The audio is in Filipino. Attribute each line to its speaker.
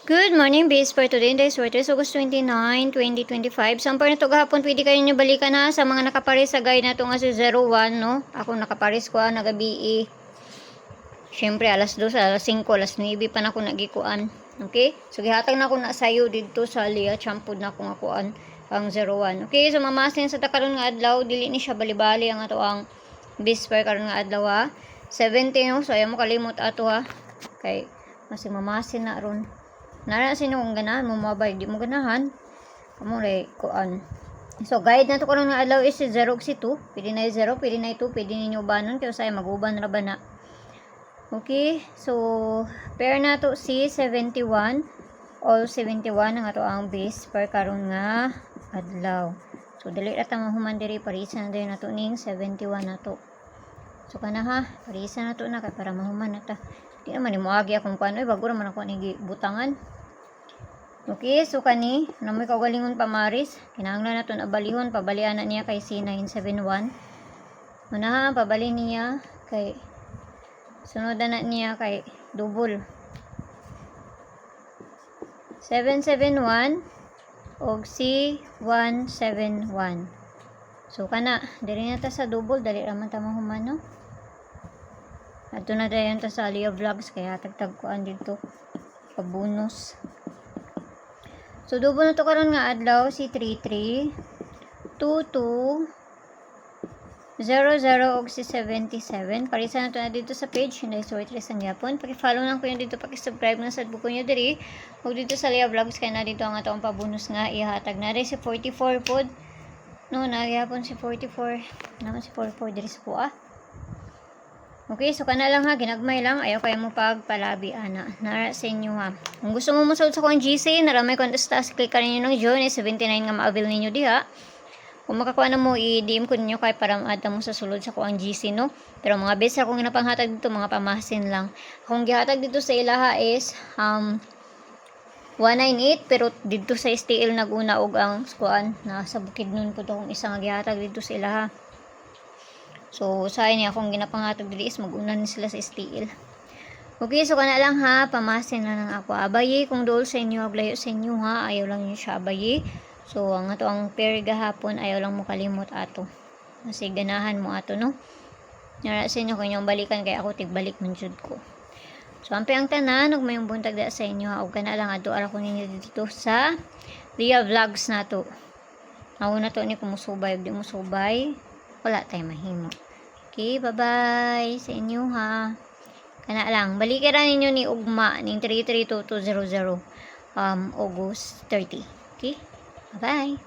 Speaker 1: Good morning, base for today. This is August 29, 2025. So, ang na ito gahapon, pwede kayo nyo balikan na sa mga nakapares sa guide na ito nga si 01, no? Ako nakapares ko, nagabi. Siyempre, alas 2, alas 5, alas 9 pa na ako nagikuan. Okay? So, gihatag na ako na sayo dito sa Lia. Champod na ako nga kuan ang 01. Okay? So, mamasin sa takaroon nga adlaw. Dili ni siya bali-bali ang ato ang base for karon nga adlaw, ha? 70, no? So, ayaw mo kalimot ato, ha? Okay. Kasi mamasin na ron. Nara sino kung ganahan mo mabay, di mo ganahan. Kamo ray kuan. So guide na to karon nga adlaw is 0 si 2. Pwede na 0, pwede na 2, pwede ninyo ubanon kay usay maguban ra ba na. Okay? So pair na to si 71. All 71 ang ato ang base per karon nga adlaw. So dili ra ta mahuman diri parisa na diri nato ning 71 na to. So kana ha, parisa na to na kay para mahuman na ta. Di naman mo agi akong kuan oy bago ra man ako ni butangan. Okay, so kani namoy kaugalingon pamaris, kinahanglan naton abalihon, pabalian na niya kay C971. Una pabali niya kay sunod na niya kay double 771 og C171. So kana diri na ta sa double, dali ra man ta mahuman, no? Adto na dayon ta sa Lia Vlogs kaya tagtag kuan dito pabonus. So double na to karon nga adlaw si 33 22 00 og si 77. Parisa na to na dito sa page Hinday Sortress ang yapon. Paki-follow lang ko yun dito, paki-subscribe na sa buko nyo diri. Ug dito sa Lia Vlogs kay na dito ang atong pabonus nga ihatag na rin si 44 pod. No, nagyapon si 44. Naman si 44 diri sa kuha. Okay, so kana lang ha, ginagmay lang, ayaw kayo mo pagpalabi, ana. Nara sa inyo ha. Kung gusto mo masold sa kong GC, naramay contest, click ka ninyo ng join, 79 nga ma-avail ninyo diha. Kung makakuha na mo, i-DM ko ninyo kay para ma-add mo sa sulod sa kong GC, no? Pero mga best akong ginapanghatag dito, mga pamasin lang. Akong gihatag dito sa ilaha is 198, pero dito sa STL naguna og ang skuan na sa Bukidnon po to kung isang gihatag dito sa ilaha. So, sa niya akong ginapanghatag dili is mag-una ni sila sa STL. Okay, so kana lang ha, pamasin na ng ako. Abayi kung dool sa inyo, aglayo sa inyo ha, ayaw lang niyo siya abayi. So, ang ato ang pair gahapon, ayaw lang mo kalimot ato. Kasi ganahan mo ato, no? Nara sa inyo kung inyong balikan, kaya ako tigbalik man jud ko. So, ampe ang tanan, ug mayong buntag da sa inyo ha, ug kana lang adto ara ko ninyo dito sa Lia Vlogs na to. Ako na to ni kumusubay, ug di mo subay, wala tayong mahimo. Okay, bye-bye sa inyo ha. Kana lang, balikiran ninyo ni Ugma ning 332200 August 30. Okay? Bye-bye.